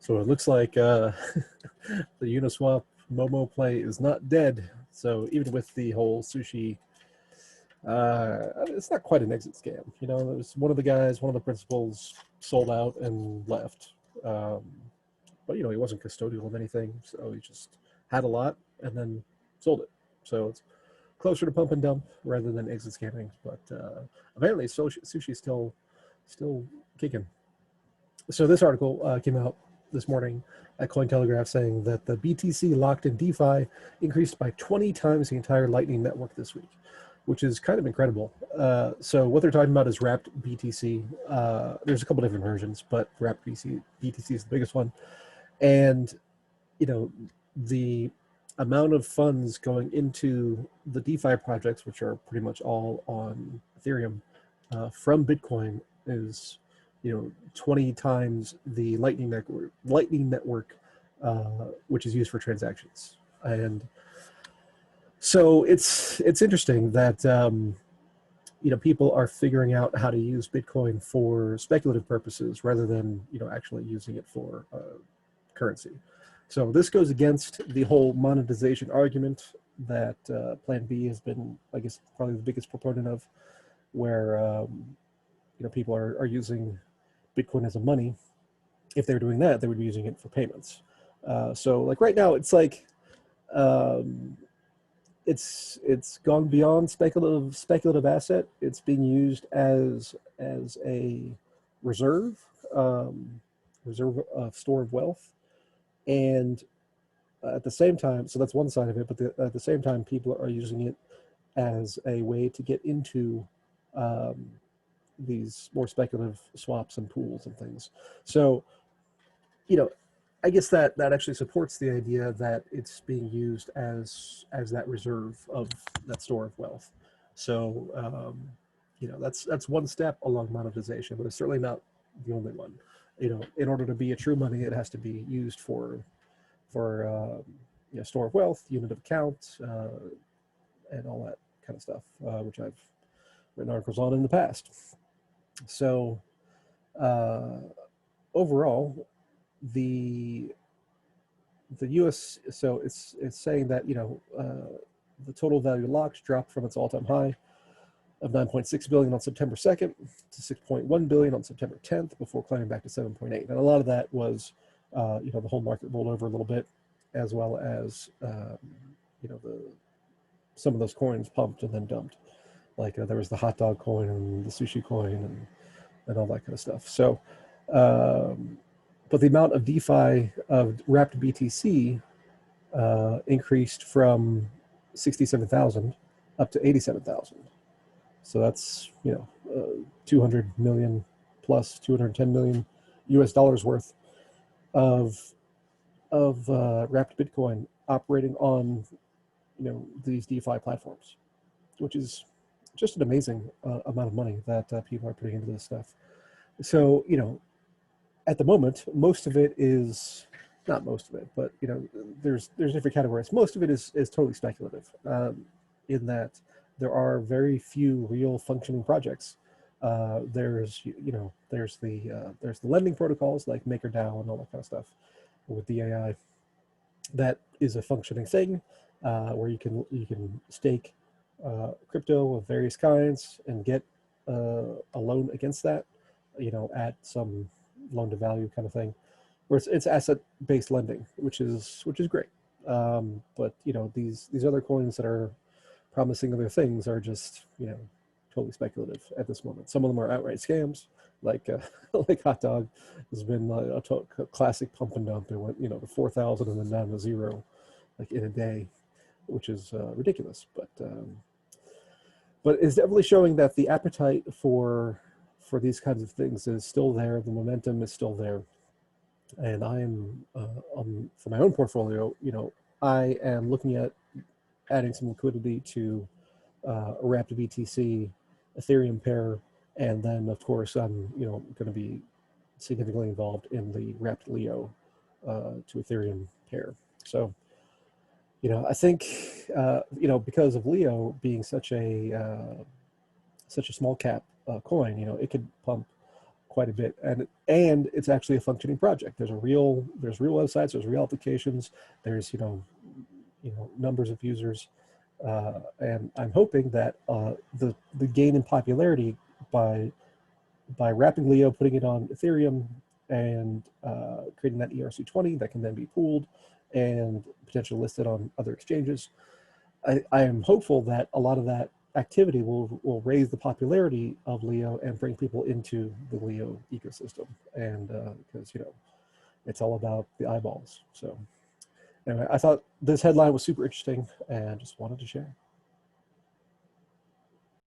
So it looks like the Uniswap Momo play is not dead. So even with the whole sushi, it's not quite an exit scam. You know, there's one of the guys, one of the principals sold out and left. But, you know, he wasn't custodial of anything. So he just had a lot and then sold it. So it's closer to pump and dump rather than exit scamming. But apparently sushi is still kicking. So this article came out this morning at Cointelegraph saying that the BTC locked in DeFi increased by 20 times the entire Lightning network this week, which is kind of incredible. So what they're talking about is wrapped BTC. There's a couple different versions, but wrapped BTC is the biggest one. And, you know, the amount of funds going into the DeFi projects, which are pretty much all on Ethereum, from Bitcoin is, you know, 20 times the Lightning network, which is used for transactions. And so it's interesting that you know, people are figuring out how to use Bitcoin for speculative purposes rather than, you know, actually using it for currency. So this goes against the whole monetization argument that Plan B has been, I guess, probably the biggest proponent of, where you know, people are using Bitcoin as a money. If they're doing that, they would be using it for payments. So like right now, it's like it's gone beyond speculative asset. It's being used as a reserve, store of wealth, and at the same time, so that's one side of it. But at the same time, people are using it as a way to get into these more speculative swaps and pools and things. So, you know, I guess that actually supports the idea that it's being used as that reserve of that store of wealth. So, you know, that's one step along monetization, but it's certainly not the only one. You know, in order to be a true money, it has to be used for you know, store of wealth, unit of account, and all that kind of stuff, which I've written articles on in the past. So overall, the U.S. so it's saying that, you know, the total value locked dropped from its all-time high of 9.6 billion on September 2nd to 6.1 billion on September 10th before climbing back to 7.8. And a lot of that was, you know, the whole market rolled over a little bit, as well as, you know, some of those coins pumped and then dumped. Like there was the hot dog coin and the sushi coin and all that kind of stuff. So, but the amount of DeFi of wrapped BTC increased from 67,000 up to 87,000. So that's, you know, 200 million plus 210 million US dollars worth of wrapped Bitcoin operating on, you know, these DeFi platforms, which is just an amazing amount of money that people are putting into this stuff. So, you know, at the moment, most of it is, not most of it, but, you know, there's different categories. Most of it is totally speculative, in that there are very few real functioning projects. There's, you know, there's the lending protocols like MakerDAO and all that kind of stuff with the AI. That is a functioning thing, where you can stake crypto of various kinds and get a loan against that, you know, at some loan to value kind of thing, where it's asset-based lending, which is great. But, you know, these other coins that are promising other things are just, you know, totally speculative at this moment. Some of them are outright scams, like like Hot Dog has been a classic pump and dump. It went, you know, to 4,000 and then down to zero, like in a day, which is ridiculous. But it's definitely showing that the appetite for these kinds of things is still there. The momentum is still there. And I am, for my own portfolio, you know, I am looking at adding some liquidity to a wrapped BTC Ethereum pair. And then, of course, I'm, you know, going to be significantly involved in the wrapped Leo to Ethereum pair. So, you know, I think, you know, because of Leo being such a small cap coin, you know, it could pump quite a bit, and it's actually a functioning project. There's real websites, there's real applications, there's numbers of users, and I'm hoping that the gain in popularity by wrapping Leo, putting it on Ethereum, and creating that ERC20 that can then be pooled and potentially listed on other exchanges. I am hopeful that a lot of that activity will raise the popularity of Leo and bring people into the Leo ecosystem. And because, it's all about the eyeballs. So anyway, I thought this headline was super interesting and just wanted to share.